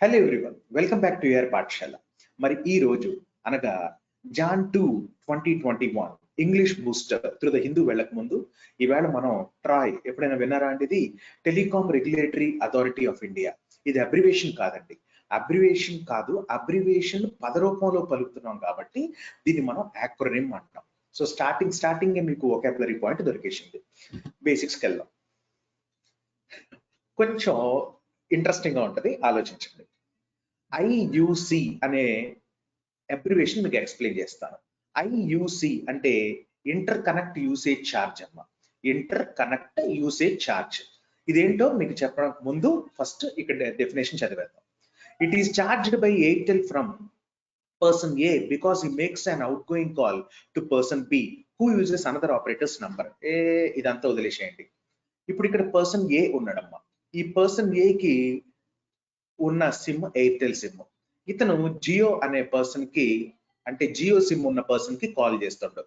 Hello everyone, welcome back to your Pathashala. మరి ఈ రోజు అనగా Jan 2 2021 English booster through the Hindu వెళ్ళక ముందు ఈవేళ మనం ట్రాయ్ ఎప్పుడైనా విన్నారా అండి? ఇది telecom regulatory authority of India. ఇది అబ్రివేషన్ కాదండి, అబ్రివేషన్ కాదు, అబ్రివేషన్ పద రూపంలో పలుకుతున్నాం కాబట్టి దీన్ని మనం యాక్రోనిమ్ అంటాం. సో స్టార్టింగ్ మీకు వొకాబులరీ పాయింట్ దొరికేసింది. బేసిక్స్కి వెళ్దాం, కొంచెం ఇంట్రెస్టింగ్ గా ఉంటది, ఆలోచించండి. ఐయుసి అనే అబ్రివేషన్ మీకు ఎక్స్ప్లెయిన్ చేస్తాను. ఐయుసి అంటే ఇంటర్ కనెక్ట్ యూసేజ్ ఛార్జ్ అమ్మ. ఇంటర్ కనెక్ట్ యూసేజ్ ఛార్జ్ ఇదేంటో మీకు చెప్పడానికి ముందు ఫస్ట్ ఇక్కడ డెఫినేషన్ చదివేద్దాం. It is charged by Airtel from person A because he makes an outgoing call to person B who uses another operator's number. ఇదంతా వదిలేసేయండి. ఇప్పుడు ఇక్కడ పర్సన్ ఏ ఉన్నాడమ్మా. ఈ పర్సన్ ఏకి ఉన్న సిమ్ ఎయిర్టెల్ సిమ్. ఇతను జియో అనే పర్సన్ కి, అంటే జియో సిమ్ ఉన్న పర్సన్ కి కాల్ చేస్తుండు.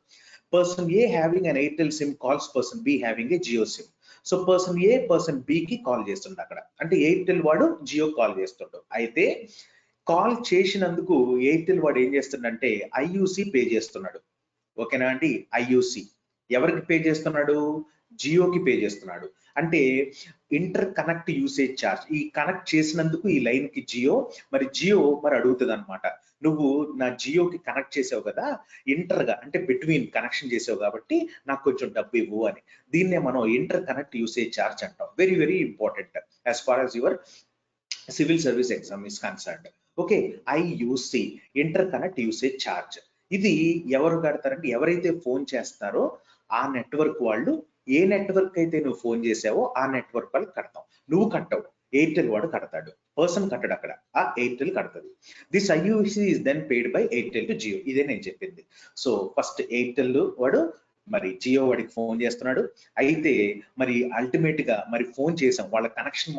Person A having an Airtel SIM calls person B having a Jio SIM. So person A person B కి కాల్ చేస్తుండ అక్కడ, అంటే ఎయిర్టెల్ వాడు జియో కాల్ చేస్తుండు. అయితే కాల్ చేసినందుకు ఎయిర్టెల్ వాడు ఏం చేస్తుండంటే ఐయుసి పే చేస్తున్నాడు. ఓకేనా అండి? ఐయుసి ఎవరికి పే చేస్తున్నాడు? జియోకి పే చేస్తున్నాడు. అంటే ఇంటర్ కనెక్ట్ యూసేజ్ ఛార్జ్. ఈ కనెక్ట్ చేసినందుకు ఈ లైన్ కి జియో మరి అడుగుతుంది అనమాట, నువ్వు నా జియోకి కనెక్ట్ చేసావు కదా, ఇంటర్ గా అంటే బిట్వీన్ కనెక్షన్ చేసావు కాబట్టి నాకు కొంచెం డబ్బు ఇవ్వు అని. దీన్నే మనం ఇంటర్ కనెక్ట్ యూసేజ్ ఛార్జ్ అంటాం. Very very important as far as your civil service exam is concerned. Okay, IUC interconnect usage charge. ఇది ఎవరు కడతారంటే ఎవరైతే ఫోన్ చేస్తారో ఆ నెట్వర్క్ వాళ్ళు, ఏ నెట్వర్క్ అయితే నువ్వు ఫోన్ చేసావో ఆ నెట్వర్క్ వాళ్ళు కడతాం. నువ్వు కట్టవు, ఎయిర్టెల్ వాడు కడతాడు. పర్సన్ కట్టడు, అక్కడ ఆ ఎయిర్టెల్ కడతాడు. This IUC is then paid by Airtel to Jio. ఇదే నేను చెప్పింది. సో ఫస్ట్ ఎయిర్టెల్ వాడు మరి జియో వాడికి ఫోన్ చేస్తున్నాడు. అయితే మరి అల్టిమేట్ గా మరి ఫోన్ చేసాం, వాళ్ళ కనెక్షన్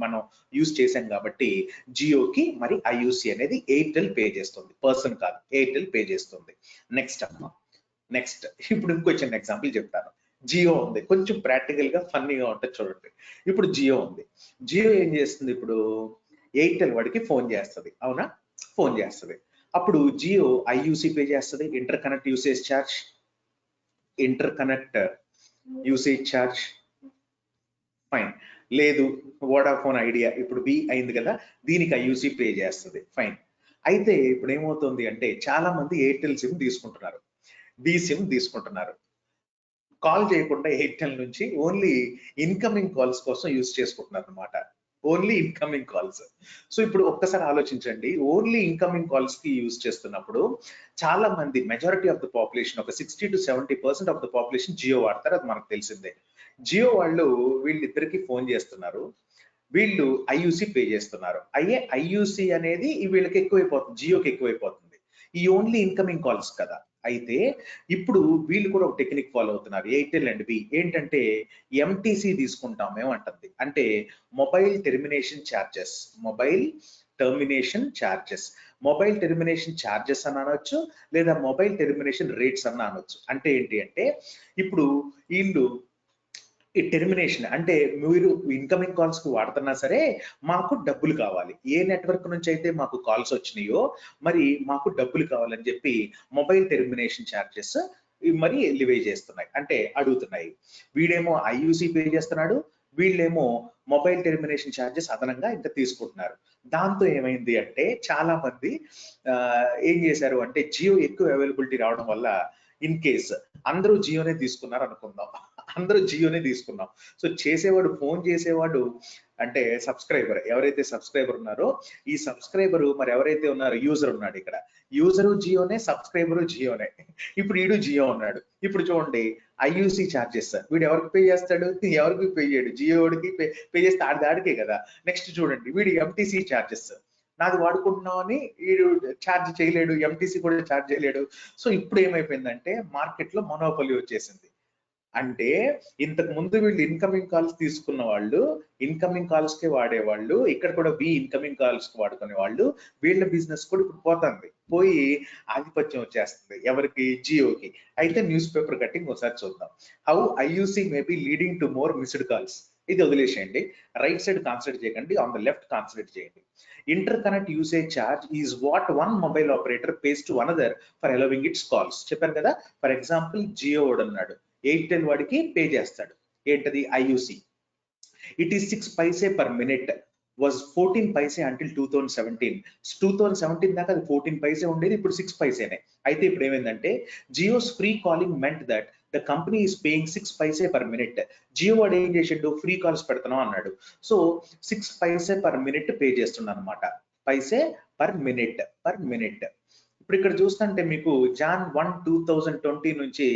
మనం యూజ్ చేసాం కాబట్టి జియోకి మరి ఐయుసి అనేది ఎయిర్టెల్ పే చేస్తుంది, పర్సన్ కాదు, ఎయిర్టెల్ పే చేస్తుంది. నెక్స్ట్ ఇప్పుడు ఇంకో చిన్న ఎగ్జాంపుల్ చెప్తాను. జియో ఉంది, కొంచెం ప్రాక్టికల్ గా ఫన్నీగా ఉంటుంది చూడండి. ఇప్పుడు జియో ఉంది, జియో ఏం చేస్తుంది? ఇప్పుడు ఎయిర్టెల్ వాడికి ఫోన్ చేస్తుంది, అవునా? ఫోన్ చేస్తుంది. అప్పుడు జియో ఐయుసి పే చేస్తుంది, inter connect usage charge. Inter connect usage charge fine. లేదు, వోడాఫోన్ ఐడియా ఇప్పుడు బి అయింది కదా, దీనికి ఐయుసి పే చేస్తుంది, ఫైన్. అయితే ఇప్పుడు ఏమవుతుంది అంటే చాలా మంది ఎయిర్టెల్ సిమ్ తీసుకుంటున్నారు, బి సిమ్ తీసుకుంటున్నారు. కాల్ చేయకుండా ఎయిర్టెల్ నుంచి ఓన్లీ ఇన్కమింగ్ కాల్స్ కోసం యూజ్ చేసుకుంటున్నారు అనమాట. Only incoming calls. సో ఇప్పుడు ఒక్కసారి ఆలోచించండి, ఓన్లీ ఇన్కమింగ్ కాల్స్ కి యూజ్ చేస్తున్నప్పుడు చాలా మంది, మెజారిటీ ఆఫ్ ద పాపులేషన్, ఒక 60 to 70% of the population Jio వాడతారు, అది మనకు తెలిసిందే. జియో వాళ్ళు వీళ్ళిద్దరికి ఫోన్ చేస్తున్నారు, వీళ్ళు ఐయుసి పే చేస్తున్నారు. ఐయుసి అనేది వీళ్ళకి ఎక్కువైపోతుంది, జియోకి ఎక్కువైపోతుంది. ఈ ఓన్లీ ఇన్కమింగ్ కాల్స్ కదా. అయితే ఇప్పుడు వీళ్ళు కూడా ఒక టెక్నిక్ ఫాలో అవుతున్నారు, ఎయిర్టెల్ అండ్ బి. ఏంటంటే ఎంటీసీ తీసుకుంటాం మేము అంటుంది, అంటే mobile termination charges. Mobile termination charges అని అనొచ్చు, లేదా మొబైల్ టెర్మినేషన్ రేట్స్ అని అనొచ్చు. అంటే ఏంటి అంటే ఇప్పుడు వీళ్ళు ఈ టెర్మినేషన్ అంటే మీరు ఇన్కమింగ్ కాల్స్ కు వాడుతున్నా సరే మాకు డబ్బులు కావాలి, ఏ నెట్వర్క్ నుంచి అయితే మాకు కాల్స్ వచ్చినాయో మరి మాకు డబ్బులు కావాలని చెప్పి మొబైల్ టెర్మినేషన్ ఛార్జెస్ మరి లివే చేస్తున్నాయి, అంటే అడుగుతున్నాయి. వీడేమో ఐయుసి పే చేస్తున్నాడు, వీళ్ళేమో మొబైల్ టెర్మినేషన్ ఛార్జెస్ అదనంగా ఇంకా తీసుకుంటున్నారు. దాంతో ఏమైంది అంటే చాలా మంది ఏం చేశారు అంటే జియో ఎక్కువ అవైలబిలిటీ రావడం వల్ల, ఇన్ కేస్ అందరూ జియోనే తీసుకున్నారు అనుకుందాం, అందరూ జియోనే తీసుకున్నాం. సో చేసేవాడు, ఫోన్ చేసేవాడు అంటే సబ్స్క్రైబర్, ఎవరైతే సబ్స్క్రైబర్ ఉన్నారో ఈ సబ్స్క్రైబరు మరి ఎవరైతే ఉన్నారో యూజర్ ఉన్నాడు, ఇక్కడ యూజరు జియోనే, సబ్స్క్రైబరు జియోనే. ఇప్పుడు వీడు జియో ఉన్నాడు. ఇప్పుడు చూడండి ఐయుసి ఛార్జెస్ వీడు ఎవరికి పే చేస్తాడు? ఎవరికి పే చేయడు, జియోడికి పే చేస్తే ఆడికే కదా. నెక్స్ట్ చూడండి వీడు ఎంటీసీ ఛార్జెస్, నాది వాడుకుంటున్నామని వీడు ఛార్జ్ చేయలేడు, ఎంటీసీ కూడా ఛార్జ్ చేయలేడు. సో ఇప్పుడు ఏమైపోయిందంటే మార్కెట్ లో మొనోపొలి వచ్చేసింది. అంటే ఇంతకు ముందు వీళ్ళు ఇన్కమింగ్ కాల్స్ తీసుకున్న వాళ్ళు, ఇన్కమింగ్ కాల్స్ కే వాడేవాళ్ళు, ఇక్కడ కూడా ఇన్కమింగ్ కాల్స్ కి వాడుకునే వాళ్ళు, వీళ్ళ బిజినెస్ కూడా ఇప్పుడు పోయి ఆధిపత్యం వచ్చేస్తుంది ఎవరికి? జియోకి. అయితే న్యూస్ పేపర్ కటింగ్ ఒకసారి చూద్దాం. How IUC may be leading to more missed calls. ఇది వదిలేసేయండి, రైట్ సైడ్ కాన్సన్ట్రేట్ చేయకండి, ఆన్ ద లెఫ్ట్ కాన్సన్ట్రేట్ చేయండి. Interconnect usage charge is what one mobile operator pays to another for allowing its calls. చెప్పాను కదా, for example Jio వాడు అన్నాడు, Airtel వాడికి pay చేస్తాడు, ఏంటది IUC. It is 6 paise per minute, was 14 paise until 2017. 2017 దాకా అది 14 paise ఉండేది, ఇప్పుడు 6 పైసేనే. అయితే ఇప్పుడు ఏమైందంటే Jio's free calling meant that the company is paying 6 paise per minute. Jio వాడు ఏం చేసాడు, ఫ్రీ కాల్స్ పెడుతున్నాం అన్నాడు, so 6 paise per minute pay చేస్తున్నాడు అనమాట, పైసే పర్ మినిట్. ఇప్పుడు ఇక్కడ చూస్తుంటే మీకు జాన్ 1, 2020 నుంచి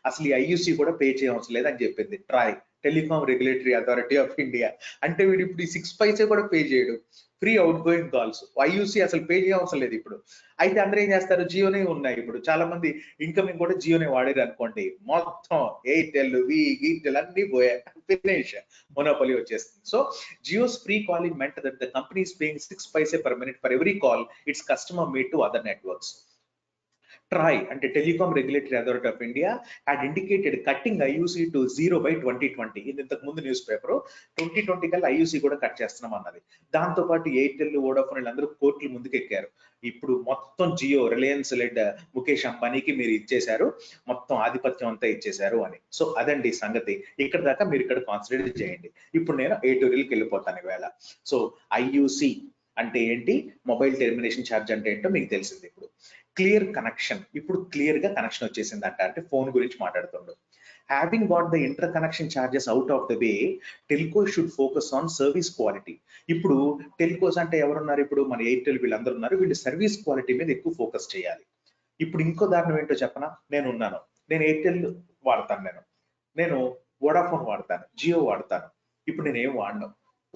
అసలు ఈ ఐయుసి కూడా పే చేయవలసిన లేదని చెప్పింది TRAI, telecom regulatory authority of India. అంటే వీడు ఇప్పుడు ఈ 6 పైసే కూడా పే చేయడు, free outgoing calls. IUC అసలు పే చేయవలసిన లేదు ఇప్పుడు. అయితే అందరూ ఏం చేస్తారు, జియోనే ఉన్నాయి ఇప్పుడు, చాలా మంది ఇన్కమింగ్ కూడా జియోనే వాడారు అనుకోండి, మొత్తం ఎయిర్టెల్ గీర్టెల్ అన్ని పోయాయి, ఫినిష్, మొనోపలి వచ్చేస్తుంది. So Jio's free calling meant that the company is paying 6 paise per minute for every call its customer made to other networks. TRAI అంటే telecom regulatory authority of India had indicated cutting IUC to 0 by 2020. ఇది ఇంతకు ముందు news paper 2020 కల్లా ఐయుసి కూడా cut చేస్తున్నాం అన్నది. దాంతో పాటు ఎయిర్టెల్, వోడాఫోన్ వీళ్ళందరూ కోర్టులు ముందుకెక్కారు. ఇప్పుడు మొత్తం జియో, రిలయన్స్ లెడ్ ముఖేష్ అంబానీకి మీరు ఇచ్చేశారు, మొత్తం ఆధిపత్యం అంతా ఇచ్చేశారు అని. సో అదండి సంగతి. ఇక్కడ దాకా మీరు ఇక్కడ కాన్సన్ట్రేట్ చేయండి. ఇప్పుడు నేను ఎడిటోరియల్కి వెళ్ళిపోతాను ఈవేళ. సో ఐయుసి అంటే ఏంటి, మొబైల్ టెర్మినేషన్ ఛార్జ్ అంటే ఏంటో మీకు తెలిసింది. ఇప్పుడు క్లియర్ కనెక్షన్, ఇప్పుడు క్లియర్ గా కనెక్షన్ వచ్చేసింది అంటే ఫోన్ గురించి మాట్లాడుతుండు. Having got the interconnection charges out of the way, telco should focus on service quality. ఇప్పుడు టెల్కోస్ అంటే ఎవరున్నారు, ఇప్పుడు మన ఎయిర్టెల్ వీళ్ళందరూ ఉన్నారు, వీళ్ళు సర్వీస్ క్వాలిటీ మీద ఎక్కువ ఫోకస్ చేయాలి. ఇప్పుడు ఇంకో దారుణం ఏంటో చెప్పనా, నేను ఎయిర్టెల్ వాడతాను, నేను వోడాఫోన్ వాడతాను, జియో వాడతాను. ఇప్పుడు నేను ఏం వాడను,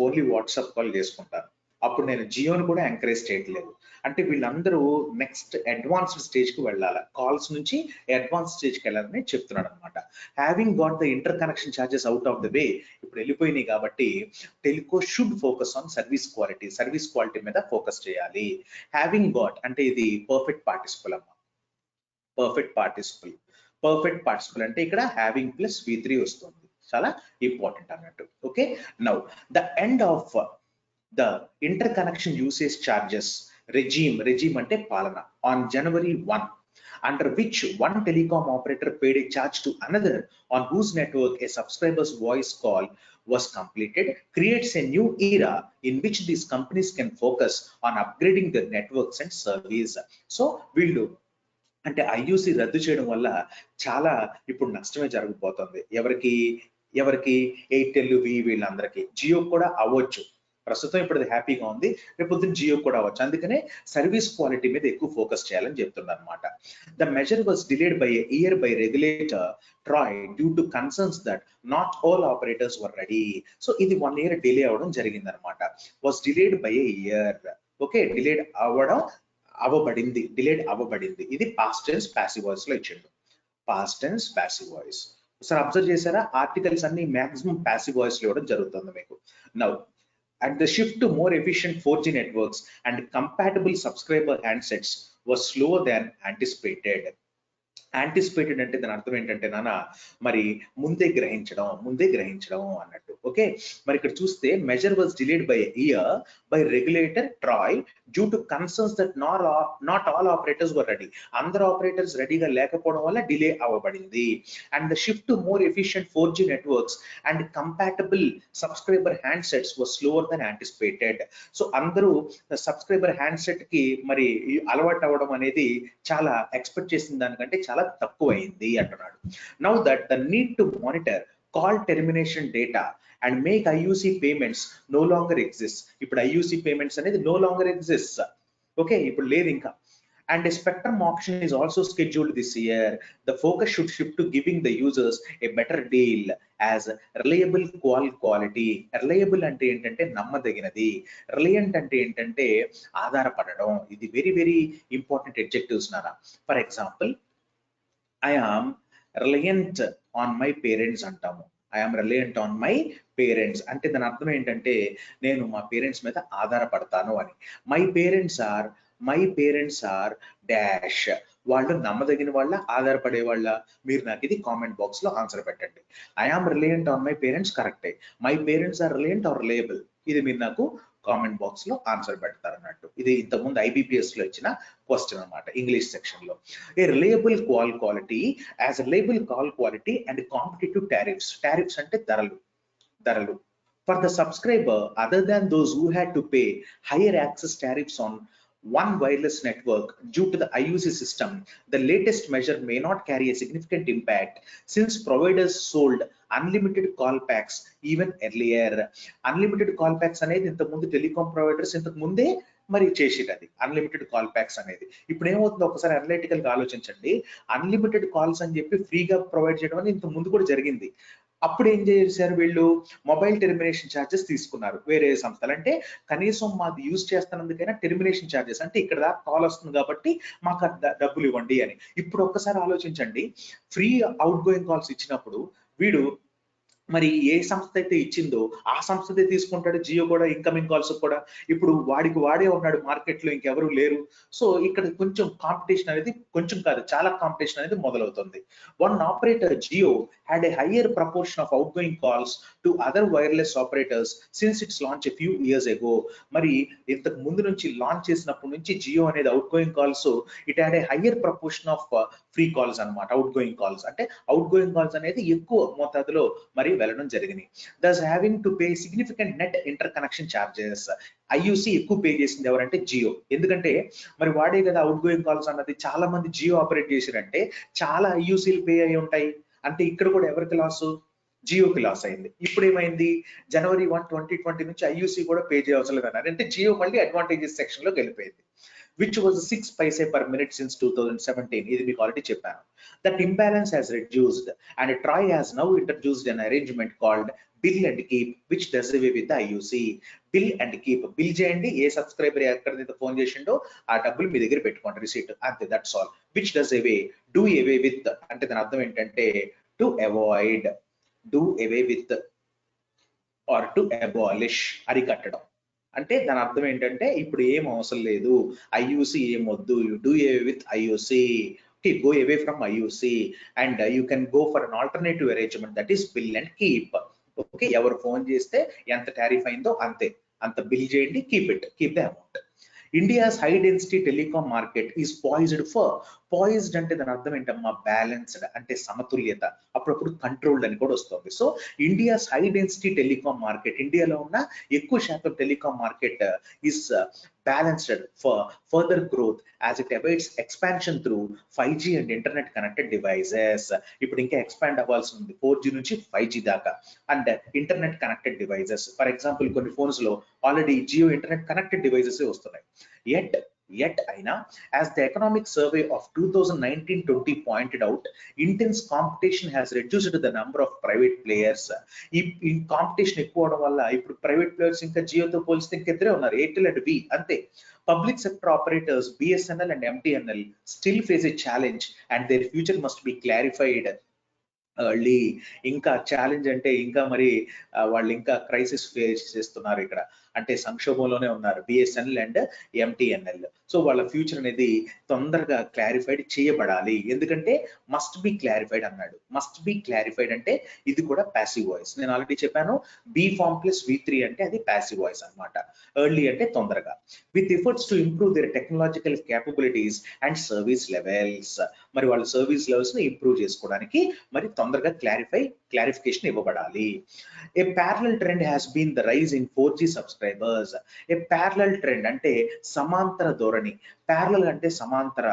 ఓన్లీ వాట్సాప్ కాల్ చేసుకుంటాను. అప్పుడు నేను జియోని కూడా ఎంకరేజ్ చేయట్లేదు. అంటే వీళ్ళందరూ నెక్స్ట్ అడ్వాన్స్డ్ స్టేజ్ కి వెళ్ళాలి, కాల్స్ నుంచి అడ్వాన్స్ స్టేజ్ కి వెళ్ళాలని చెప్తున్నాడు అనమాట. Having got the interconnection charges out of the way, ఇప్పుడు వెళ్ళిపోయినాయి కాబట్టి telco should focus on service quality మీద ఫోకస్ చేయాలి. హ్యావింగ్ గాట్ అంటే ఇది పర్ఫెక్ట్ పార్టిసిపల్ అమ్మా, పర్ఫెక్ట్ పార్టిసిపల్ అంటే ఇక్కడ హ్యావింగ్ ప్లస్ V3 వస్తుంది, చాలా ఇంపార్టెంట్ అన్నట్టు. Okay, now the end of the interconnection usage charges regime ante palana on January 1, under which one telecom operator paid a charge to another on whose network a subscriber's voice call was completed, creates a new era in which these companies can focus on upgrading their networks and service. So వీళ్ళు అంటే ఐయుసి రద్దు చేయడం వల్ల చాలా ఇప్పుడు నష్టమే జరగబోతుంది. ఎవరికి ఎయిర్టెల్, వీళ్ళందరికీ. జియో కూడా అవ్వచ్చు, ప్రస్తుతం ఇప్పుడు అది హ్యాపీగా ఉంది, రేపు పొద్దున్న జియో కూడా అవ్వచ్చు. అందుకనే సర్వీస్ క్వాలిటీ మీద ఎక్కువ ఫోకస్ చేయాలని చెప్తున్నారు అనమాట. The measure was delayed by a year by regulator TRAI due to concerns that not all operators were ready. So ఇది 1 year డిలే అవడం జరిగింది అనమాట. Was delayed by a year. Okay, delayed అవ్వబడింది. ఇది పాస్ట్ టెన్స్ ప్యాసివ్ వాయిస్ లో ఇచ్చిండు, past tense passive voice. ఒకసారి observe చేశారా, ఆర్టికల్స్ అన్ని మాక్సిమం ప్యాసివ్ వాయిస్ లో ఇవ్వడం జరుగుతుంది మీకు. Now and the shift to more efficient 4G networks and compatible subscriber handsets was slower than anticipated. Anticipated అంటే దాని అర్థం ఏంటంటే నాన్న, మరి ముందే గ్రహించడం అన్నట్టు. ఓకే, మరి ఇక్కడ చూస్తే measure was delayed by year by regulator TRAI due to concerns that not all operators were ready. అందరు ఆపరేటర్స్ రెడీగా లేకపోవడం వల్ల డిలే అవ్వబడింది. And the shift to more efficient 4G networks and compatible subscriber handsets was slower than anticipated. So అందరూ subscriber handset కి మరి అలవాటు అవ్వడం అనేది చాలా ఎక్స్పెక్ట్ చేసిన దానికంటే చాలా తక్కువైంది అంటున్నాడు. Now that the need to monitor call termination data and make IUC payments no longer exist. ఇప్పుడు ఐయుసి పేమెంట్స్ అనేది నో లాంగర్ ఎగ్జిస్ట్. ఓకే, ఇప్పుడు లేదు ఇంకా. And a spectrum auction is also scheduled this year. The focus should shift to giving the users a better deal as reliable quality. Reliable అంటే ఏంటంటే నమ్మదగినది, reliant అంటే ఏంటంటే ఆధారపడడం. ఇది very very important adjectives Nara. For example, I am reliant on my parents అంటాము. I am reliant on my parents అంటే దాని అర్థం ఏంటంటే నేను మా పేరెంట్స్ మీద ఆధారపడతాను అని. My parents are డాష్ వాళ్ళు నమ్మదగిన వాళ్ళ, ఆధారపడే వాళ్ళ? మీరు నాకు ఇది కామెంట్ బాక్స్ లో ఆన్సర్ పెట్టండి. I am reliant on my parents, కరెక్టే. My parents are reliant or reliable, ఇది మీరు నాకు కామెంట్ బాక్స్ లో ఆన్సర్ పెడతారు అన్నట్టు. ఇది ఇంతకుముందు IBPS లో ఇచ్చిన క్వశ్చన్ అన్నమాట, ఇంగ్లీష్ సెక్షన్ లో. A reliable call quality as reliable call quality and competitive tariffs. Tariffs అంటే ధరలు for the subscriber other than those who had to pay higher access tariffs on one wireless network due to the IUC system. The latest measure may not carry a significant impact since providers sold unlimited call packs even earlier. Unlimited call packs అనేది ఇంతకు ముందు telecom providers ఇంతకు ముందే మరి చేసేది unlimited call packs అనేది. ఇప్పుడు ఏమవుతుందో ఒకసారి అనలిటికల్ గా ఆలోచించండి. అన్లిమిటెడ్ కాల్స్ అని చెప్పి ఫ్రీగా ప్రొవైడ్ చేయడం అనేది ఇంతకు ముందు కూడా జరిగింది. అప్పుడు ఏం చేశారు వీళ్ళు? మొబైల్ టెర్మినేషన్ ఛార్జెస్ తీసుకున్నారు వేరే సంస్థలు. అంటే కనీసం మాది యూజ్ చేస్తున్నందుకైనా టెర్మినేషన్ ఛార్జెస్, అంటే ఇక్కడ దాకా కాల్ వస్తుంది కాబట్టి మాకు డబ్బులు ఇవ్వండి అని. ఇప్పుడు ఒక్కసారి ఆలోచించండి, ఫ్రీ అవుట్ గోయింగ్ కాల్స్ ఇచ్చినప్పుడు వీడు మరి ఏ సంస్థ అయితే ఇచ్చిందో ఆ సంస్థదే తీసుకుంటాడు. జియో కూడా ఇన్కమింగ్ కాల్స్ కూడా ఇప్పుడు వాడికి వాడే ఉన్నాడు, మార్కెట్ లో ఇంకెవరు లేరు. సో ఇక్కడ కొంచెం కాంపిటీషన్ అనేది, కొంచెం కాదు చాలా కాంపిటీషన్ అనేది మొదలవుతుంది. One operator Jio had a higher proportion of outgoing calls to other wireless operators since its launch a few years ago. మరి ఇంతకు ముందు నుంచి లాంచ్ చేసినప్పటి నుంచి జియో అనేది outgoing calls it had a higher proportion of free calls అన్నమాట. Outgoing calls అంటే outgoing calls అనేది ఎక్కువ మోతాదులో మరి వెళ్ళడం జరిగింది. thus having to pay significant net interconnection charges. IUC ఎక్కువ పే చేసింది ఎవరంటే జియో. ఎందుకంటే మరి వాడే కదా అవుట్ గోయింగ్ కాల్స్ అన్నది. చాలా మంది జియో ఆపరేట్ చేశారంటే చాలా IUCలు పే అయి ఉంటాయి. అంటే ఇక్కడ కూడా ఎవరికి లాస్? జియోకి లాస్ అయింది. ఇప్పుడు ఏమైంది? January 1, 2020 నుంచి IUC కూడా పే చేయవలసిన లేదన్నారు. అంటే జియో మళ్ళీ అడ్వాంటేజెస్ సెక్షన్ లోకి వెళ్ళిపోయింది. which was 6 paise per minute since 2017. ఇది మీకు ఆల్రెడీ చెప్పాను. That imbalance has reduced and Troy has now introduced an arrangement called bill and keep, which does away with the IUC. Bill and keep, bill చేయండి, ఏ subscriber ఎక్కడైతే phone చేసిండో ఆ డబ్బులు మీ దగ్గర పెట్టుకోండి, రిసీట్, అంతే, that's all. which does away, do away with అంటే దాని అర్థం ఏంటంటే to avoid, do away with or to abolish, అరికట్టడం. అంటే దాని అర్థం ఏంటంటే ఇప్పుడు ఏం అవసరం లేదు, IUC ఏం వద్దు, you do away with IUC, go away from IUC and you can go for an alternative arrangement, that is bill and keep. Okay, ఎవరు ఫోన్ చేస్తే ఎంత టారిఫ్ అయిందో అంత బిల్ చేయండి, keep the amount. India's high density telecom market is poised అంటే దాని అర్థం ఏంటమ్మా? బ్యాలెన్స్డ్ అంటే సమతుల్యత, అప్పుడప్పుడు కంట్రోల్డ్ అని కూడా వస్తుంది. So India's high density telecom market, ఇండియాలో ఉన్న ఎక్కువ శాతం telecom market is balanced for further growth as it awaits expansion through 5G and internet connected devices. ఇప్పుడు ఇంకా ఎక్స్పాండ్ అవ్వాల్సి ఉంది 4G నుంచి 5G దాకా and internet connected devices. For example కొన్ని ఫోన్స్ లో already Jio internet connected devices వస్తున్నాయి. Yet అయినా as the economic survey of 2019-20 pointed out, intense competition has reduced the number of private players. ఈ competition ఎక్కువ అవడం వల్ల ఇప్పుడు ప్రైవేట్ ప్లేయర్స్ ఇంకా జియోతో పోలిస్తే ఇంకెద్దరే ఉన్నారు, ఎయిర్టెల్ అండ్ వి, అంతే. Public sector operators BSNL and MTNL still face a challenge and their future must be clarified early. ఇంకా ఛాలెంజ్ అంటే ఇంకా మరి వాళ్ళు ఇంకా క్రైసిస్ ఫేస్ చేస్తున్నారు ఇక్కడ, అంటే సంక్షోభంలోనే ఉన్నారు BSNL అండ్ MTNL. సో వాళ్ళ ఫ్యూచర్ అనేది తొందరగా క్లారిఫైడ్ చేయబడాలి. ఎందుకంటే మస్ట్ బి క్లారిఫైడ్ అన్నాడు. మస్ట్ బి క్లారిఫైడ్ అంటే ఇది కూడా ప్యాసివ్ వాయిస్. నేను ఆల్రెడీ చెప్పాను, B ఫార్మ్ ప్లస్ V3 అంటే అది ప్యాసివ్ వాయిస్ అన్నమాట. ఎర్లీ అంటే తొందరగా. With efforts to improve their technological capabilities and service levels, మరి వాళ్ళ సర్వీస్ లెవెల్స్ ని ఇంప్రూవ్ చేసుకోవడానికి మరి తొందరగా clarification ఇవ్వబడాలి. A parallel trend has been the rise in 4G subscribers. A parallel trend అంటే సమాంతర ధోరణి, parallel అంటే సమాంతర,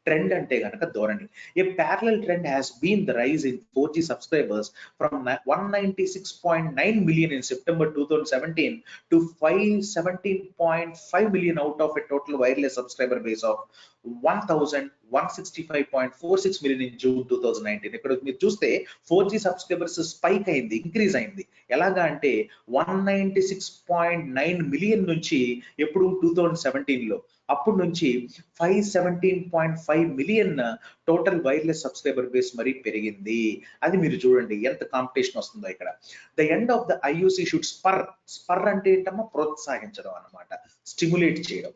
trend అంటే గనక ధోరణి. A parallel trend has been the rise in 4G subscribers from 196.9 million in September 2017 to 517.5 million out of a total wireless subscriber base of 1,165.46 million in June 2019. ఇక్కడ మీరు చూస్తే 4G సబ్స్క్రైబర్స్ స్పైక్ అయింది, increase అయింది. ఎలాగా అంటే 196.9 million నుంచి ఎప్పుడు 2017 లో, అప్పటి నుంచి 517.5 million total wireless subscriber base మరి పెరిగింది. అది మీరు చూడండి ఎంత కాంపిటీషన్ వస్తుందో ఇక్కడ. The end of the IUC should spur అంటే ఏంటమ్మా? ప్రోత్సహించడం అన్నమాట, స్టిమ్యులేట్ చేయడం.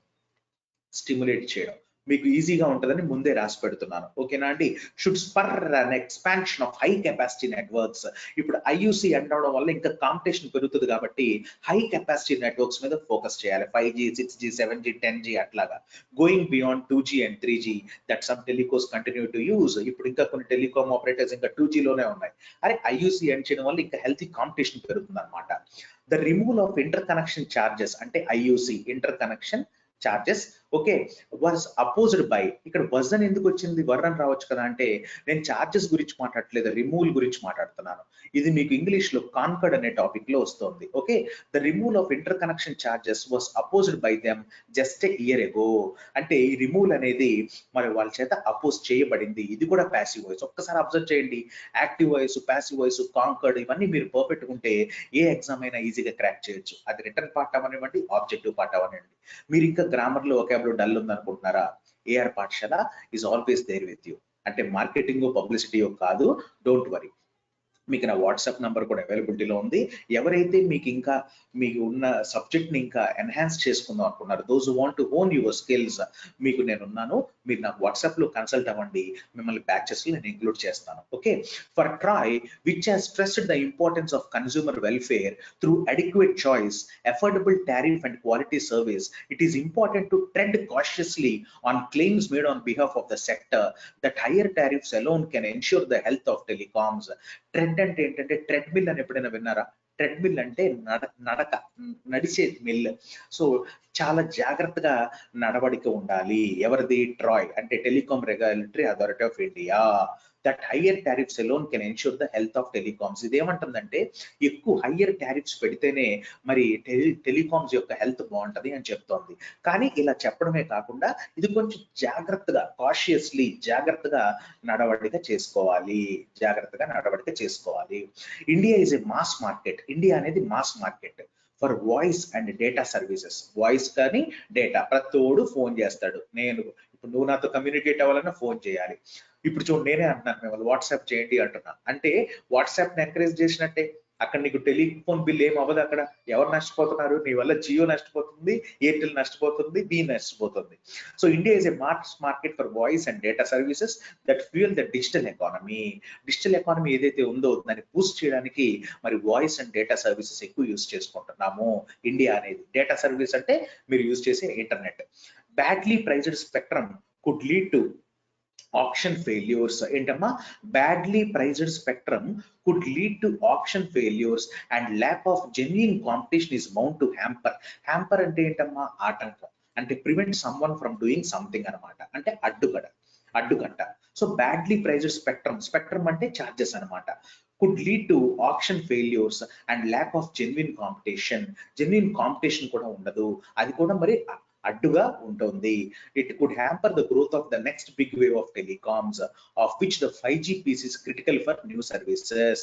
మీకు ఈజీగా ఉంటుందని ముందే రాసి పెడుతున్నాను. ఓకేనా అండి? Should spur an expansion of high capacity networks. ఇప్పుడు ఐయుసి అంటడం వల్ల ఇంకా కాంపిటీషన్ పెరుగుతుంది కాబట్టి హై కెపాసిటీ నెట్వర్క్స్ మీద ఫోకస్ చేయాలి. 5G, 6G, 7G, 10G అట్లాగా. Going beyond 2G and 3G that some telcos continue to use. ఇప్పుడు ఇంకా కొన్ని టెలికామ్ ఆపరేటర్స్ ఇంకా 2G లోనే ఉన్నాయి. అరే ఐయుసి అని చేయడం వల్ల ఇంకా హెల్తీ కాంపిటీషన్ పెరుగుతుంది అనమాట. The removal of interconnection charges అంటే IUC interconnection charges okay was opposed by. ఇక్కడ వజ్ అని ఎందుకు వచ్చింది, వర్ అని రావచ్చు కదా అంటే నేను చార్జెస్ గురించి మాట్లాడట్లేదు, రిమూవల్ గురించి మాట్లాడుతున్నాను. ఇది మీకు ఇంగ్లీష్ లో కాన్కర్డ్ అనే టాపిక్ లో వస్తుంది. Okay the removal of interconnection charges was opposed by them just a year ago. అంటే ఈ రిమూవల్ అనేది మరి వాళ్ళ చేత అపోజ్ చేయబడింది. ఇది కూడా ప్యాసివ్ వాయిస్. ఒక్కసారి అబ్జర్వ్ చేయండి, active voice, passive voice, conquered ఇవన్నీ మీరు పర్ఫెక్ట్ ఉంటే ఏ ఎగ్జామ్ అయినా ఈజీగా క్రాక్ చేయొచ్చు. అది రిటర్న్ పార్ట్ అవనివ్వండి, ఆబ్జెక్టివ్ పార్ట్ అవనివ్వండి. మీరు ఇంకా గ్రామర్ లో ఒకేబుల్ డల్ ఉందనుకుంటున్నారా? AR Pathashala is always there with you. అంటే మార్కెటింగ్ పబ్లిసిటీ కాదు, డోంట్ వరీ. మీకు నా వాట్సాప్ నంబర్ కూడా అవైలబిలిటీలో ఉంది. ఎవరైతే మీకు ఉన్న సబ్జెక్ట్ ని ఇంకా ఎన్హాన్స్ చేసుకుందాం అనుకున్నారు, those want to own your skills, మీకు నేనున్నాను. మీరు నాకు వాట్సాప్ లో కన్సల్ట్ అవ్వండి, మిమ్మల్ని బ్యాచెస్ లో నేను ఇంక్లూడ్ చేస్తాను. Okay for TRAI which has stressed the importance of consumer welfare through adequate choice, affordable tariff and quality service, it is important to tread cautiously on claims made on behalf of the sector that higher tariffs alone can ensure the health of telecoms. Thread అంటే ఏంటంటే treadmill అని ఎప్పుడైనా విన్నారా? Treadmill అంటే నడక, నడిచే mill. So చాలా జాగ్రత్తగా నడవడిక ఉండాలి. ఎవరిది? ట్రాయ్ అంటే telecom regulatory authority of India. That higher tariffs alone can ensure the health of telecoms. ఇదేమంటుందంటే ఎక్కువ హయ్యర్ టారిఫ్స్ పెడితేనే మరి టెలికామ్స్ యొక్క హెల్త్ బాగుంటది అని చెప్తోంది. కానీ ఇలా చెప్పడమే కాకుండా ఇది కొంచెం జాగ్రత్తగా, కాషియస్లీ జాగ్రత్తగా నడవడిక చేసుకోవాలి. India is a mass market. India అనేది mass market for voice and data services. Voice కానీ డేటా, ప్రతోడు ఫోన్ చేస్తాడు. ఇప్పుడు నువ్వు నాతో కమ్యూనికేట్ అవ్వాలన్నా ఫోన్ చేయాలి. ఇప్పుడు చూడు, నేనే అంటున్నాను మిమ్మల్ని వాట్సాప్ చేయండి అంటున్నా, అంటే వాట్సాప్ ని ఎంకరేజ్ చేసినట్టే. అక్కడ నీకు టెలిఫోన్ బిల్ ఏం అవ్వదు. అక్కడ ఎవరు నష్టపోతున్నారు? నీ వల్ల జియో నష్టపోతుంది, ఎయిర్టెల్ నష్టపోతుంది, బి నష్టపోతుంది. So India is a mass market for voice and data services that fuel the digital economy. Digital economy ఏదైతే ఉందో దాన్ని బూస్ట్ చేయడానికి మరి వాయిస్ అండ్ డేటా సర్వీసెస్ ఎక్కువ యూజ్ చేసుకుంటున్నాము ఇండియా అనేది. డేటా సర్వీస్ అంటే మీరు యూజ్ చేసే internet. Badly priced spectrum could lead to auction failures. ఏంటమ్మా? badly priced spectrum could lead to auction failures and lack of genuine competition is bound to hamper అంటే ఏంటమ్మా? ఆటంకం. అంటే prevent someone from doing something అన్నమాట. అంటే అడ్డుగట్ట. So badly priced spectrum అంటే charges అన్నమాట. could lead to auction failures and lack of genuine competition కూడా ఉండదు. అది కూడా మరి అడ్డుగా ఉంటుంది. It could hamper the growth of the next big wave of telecoms, of which the 5G piece is critical for new services.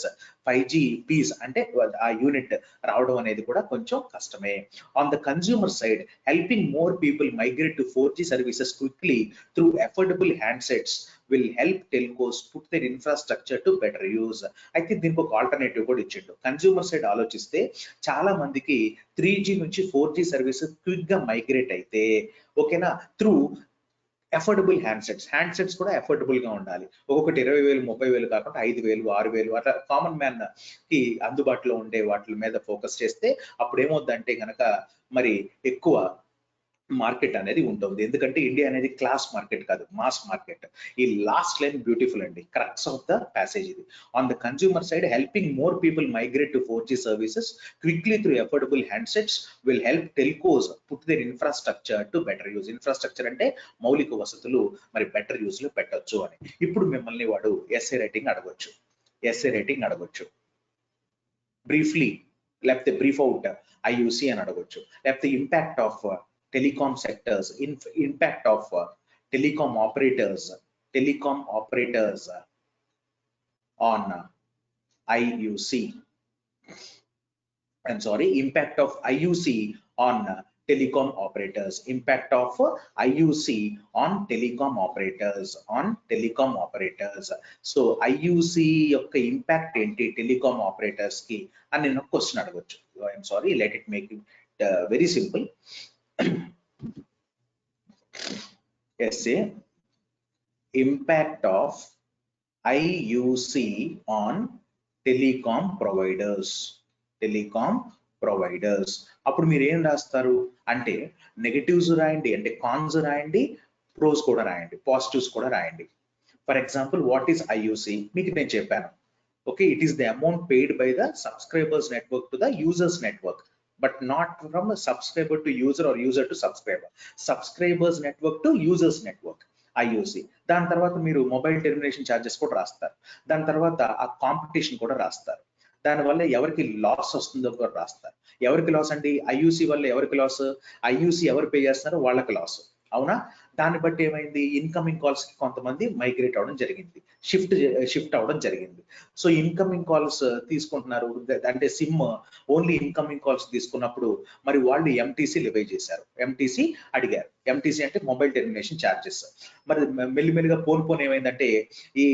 5G piece అంటే ఆ unit రావడం అనేది కూడా కొంచెం కష్టమే. On the consumer side, helping more people migrate to 4G services quickly through affordable handsets will help telcos put their infrastructure to better use. అయితే దీనికి ఒక ఆల్టర్నేటివ్ కూడా ఇచ్చిండు. కన్స్యూమర్ సైడ్ ఆలోచిస్తే చాలా మందికి 3G నుంచి 4G సర్వీసెస్ క్విక్ గా మైగ్రేట్ అయితే ఓకేనా, త్రూ అఫోర్డబుల్ హ్యాండ్సెట్స్ కూడా అఫోర్డబుల్ గా ఉండాలి. ఒక్కొక్కటి 20,000 30,000 కాకుండా 5,000 6,000 అట్లా కామన్ మ్యాన్ కి అందుబాటులో ఉండే వాటి మీద ఫోకస్ చేస్తే అప్పుడు ఏమవుద్దంటే గనక మరి ఎక్కువ మార్కెట్ అనేది ఉంటుంది. ఎందుకంటే ఇండియా అనేది క్లాస్ మార్కెట్ కాదు, మాస్ మార్కెట్. ఈ లాస్ట్ లైన్ బ్యూటిఫుల్ అండి, క్రక్స్ ఆఫ్ ద ప్యాసేజ్ ఇది. On the consumer side, helping more people migrate to 4G services quickly through affordable handsets will help telcos put their infrastructure to better use. Infrastructure అంటే మౌలిక వసతులు మరి better use లో పెట్టొచ్చు అని. ఇప్పుడు మిమ్మల్ని వాడు ఎస్ఏ రైటింగ్ అడగొచ్చు, బ్రీఫ్లీ లేకపోతే బ్రీఫ్ అవుట్ ఐయుసి అని అడగొచ్చు, లేకపోతే impact of telecom sectors, impact of telecom operators on IUC. I'm sorry, impact of IUC on telecom operators. Impact of IUC on telecom operators. So IUC యొక్క impact ఏంటి telecom operators కి అని నేను question అడగొచ్చు. I'm sorry, let it make it very simple. essay impact of IUC on telecom providers. అప్పుడు మీరు ఏం రాస్తారు అంటే నెగటివ్స్ రాయండి, అంటే కాన్స్ రాయండి, ప్రోస్ కూడా రాయండి, పాజిటివ్స్ కూడా రాయండి. For example what is IUC మీకు నేను చెప్పాను. Okay, it is the amount paid by the subscribers network to the users network, but not from subscriber to user or user to subscriber. Subscribers network to users network IUC. దాని తర్వాత మీరు mobile termination charges కూడా రాస్తారు. దాని తర్వాత ఆ competition కూడా రాస్తారు. దానివల్ల ఎవరికి లాస్ వస్తుందో కూడా రాస్తారు. ఎవరికి లాస్ అండి? ఐయుసి వల్ల ఎవరికి లాస్? ఐయుసి ఎవరు పే చేస్తున్నారో వాళ్ళకి లాస్. అవునా? దాన్ని బట్టి ఏమైంది? ఇన్కమింగ్ కాల్స్ కి కొంతమంది మైగ్రేట్ అవడం జరిగింది, షిఫ్ట్ అవడం జరిగింది. సో ఇన్కమింగ్ కాల్స్ తీసుకుంటున్నారు అంటే సిమ్ ఓన్లీ ఇన్కమింగ్ కాల్స్ తీసుకున్నప్పుడు మరి వాళ్ళు ఎంటీసీ లివై చేశారు, ఎంటీసీ అడిగారు. ఎంటీసీ అంటే మొబైల్ టెర్మినేషన్ ఛార్జెస్. మరి మెల్లిమెల్లిగా పోన్ ఏమైందంటే ఈ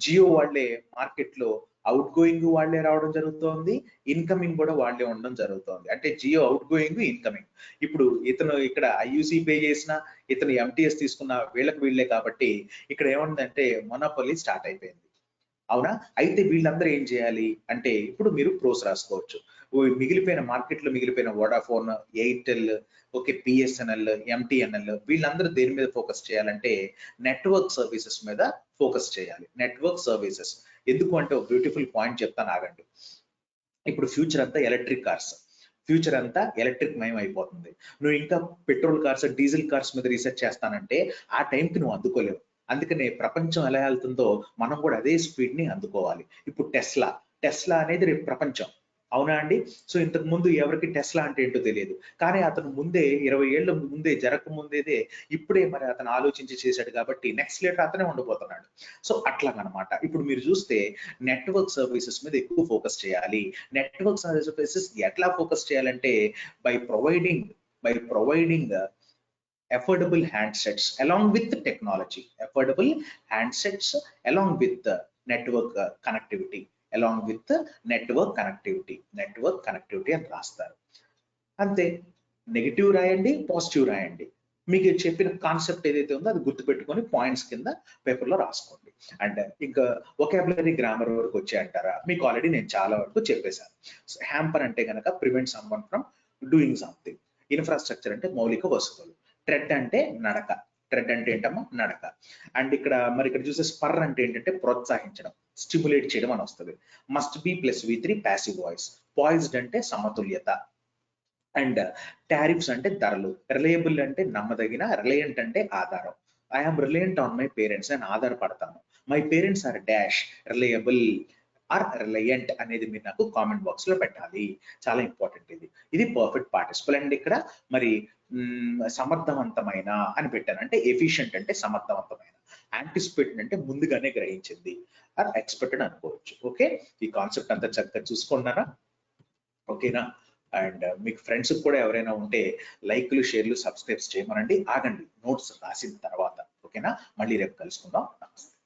జియో వాళ్ళే మార్కెట్ లో అవుట్ గోయింగ్ వాళ్ళే రావడం జరుగుతోంది, ఇన్కమింగ్ కూడా వాళ్ళే ఉండడం జరుగుతోంది. అంటే జియో అవుట్ గోయింగ్, ఇన్కమింగ్. ఇప్పుడు ఇతను ఇక్కడ ఐయుసి పే చేసిన, ఇతను ఎంటీఎస్ తీసుకున్న వీళ్ళే కాబట్టి ఇక్కడ ఏముందంటే మొనోపొలీ స్టార్ట్ అయిపోయింది. అవునా? అయితే వీళ్ళందరూ ఏం చేయాలి అంటే ఇప్పుడు మీరు ప్రోస్ రాసుకోవచ్చు. మిగిలిపోయిన మార్కెట్ లో మిగిలిపోయిన Vodafone, Airtel, okay, BSNL, MTNL వీళ్ళందరూ దేని మీద ఫోకస్ చేయాలంటే నెట్వర్క్ సర్వీసెస్ మీద ఫోకస్ చేయాలి. నెట్వర్క్ సర్వీసెస్ ఎందుకు అంటే ఒక బ్యూటిఫుల్ పాయింట్ చెప్తాను, ఆగండి. ఇప్పుడు ఫ్యూచర్ అంతా ఎలక్ట్రిక్ కార్స్, ఫ్యూచర్ అంతా ఎలక్ట్రిక్ మయం అయిపోతుంది. నువ్వు ఇంకా పెట్రోల్ కార్స్, డీజిల్ కార్స్ మీద రీసెర్చ్ చేస్తానంటే ఆ టైంకి నువ్వు అందుకోలేవు. అందుకనే ప్రపంచం ఎలా వెళ్తుందో మనం కూడా అదే స్పీడ్ ని అందుకోవాలి. ఇప్పుడు టెస్లా అనేది రేపు ప్రపంచం. అవునా అండి? సో ఇంతకు ముందు ఎవరికి టెస్లా అంటే ఏంటో తెలియదు, కానీ అతను ముందే 20 ఏళ్ల ముందే జరగకముందేదే ఇప్పుడే మరి అతను ఆలోచించి చేశాడు కాబట్టి నెక్స్ట్ లీటర్ అతనే ఉండిపోతున్నాడు. సో అట్లాగనమాట. ఇప్పుడు మీరు చూస్తే నెట్వర్క్ సర్వీసెస్ మీద ఎక్కువ ఫోకస్ చేయాలి. నెట్వర్క్ సర్వీసెస్ ఎట్లా ఫోకస్ చేయాలంటే by providing affordable handsets along with technology, affordable handsets along with network connectivity, network connectivity అని రాస్తారు. అంతే. నెగిటివ్ రాయండి, పాజిటివ్ రాయండి. మీకు చెప్పిన కాన్సెప్ట్ ఏదైతే ఉందో అది గుర్తుపెట్టుకొని పాయింట్స్ కింద పేపర్లో రాసుకోండి. అండ్ ఇంకా వొకాబులరీ గ్రామర్ వరకు వచ్చాయంటారా? మీకు ఆల్రెడీ నేను చాలా వరకు చెప్పేశాను. హ్యాంపర్ అంటే కనుక prevent someone from doing something. Infrastructure అంటే మౌలిక వసతులు. ట్రెడ్ అంటే నడక. ట్రెడ్ అంటే ఏంటమ్మా? నడక. అండ్ ఇక్కడ చూసే స్పర్ అంటే ఏంటంటే ప్రోత్సహించడం, స్టిమ్యులేట్ చేయడం అని వస్తుంది. Must be plus V3 passive voice. Poised అంటే సమతుల్యత. అండ్ టారిఫ్స్ అంటే ధరలు. రిలయబుల్ అంటే నమ్మదగిన. రిలయంట్ అంటే ఆధారం. I'm reliant on my parents, నేను ఆధారపడతాను. My parents are dash reliable or reliant అనేది మీరు నాకు కామెంట్ బాక్స్ లో పెట్టాలి. చాలా ఇంపార్టెంట్ ఇది పర్ఫెక్ట్ పార్టిసిపల్. అండ్ ఇక్కడ మరి సమర్థవంతమైన అని పెట్టాను, అంటే ఎఫిషియంట్ అంటే సమర్థవంతమైన, యాంటిసిపేటెడ్ అంటే ముందుగానే గ్రహించింది, ఆర్ ఎక్స్పెక్టెడ్ అనుకోవచ్చు. ఓకే, ఈ కాన్సెప్ట్ అంతా చక్కగా చూసుకున్నారా? ఓకేనా? అండ్ మీకు ఫ్రెండ్స్ కూడా ఎవరైనా ఉంటే లైక్లు, షేర్లు, సబ్స్క్రైబ్స్ చేయమనండి. ఆగండి నోట్స్ రాసిన తర్వాత. ఓకేనా? మళ్ళీ రేపు కలుసుకుందాం. నమస్తే.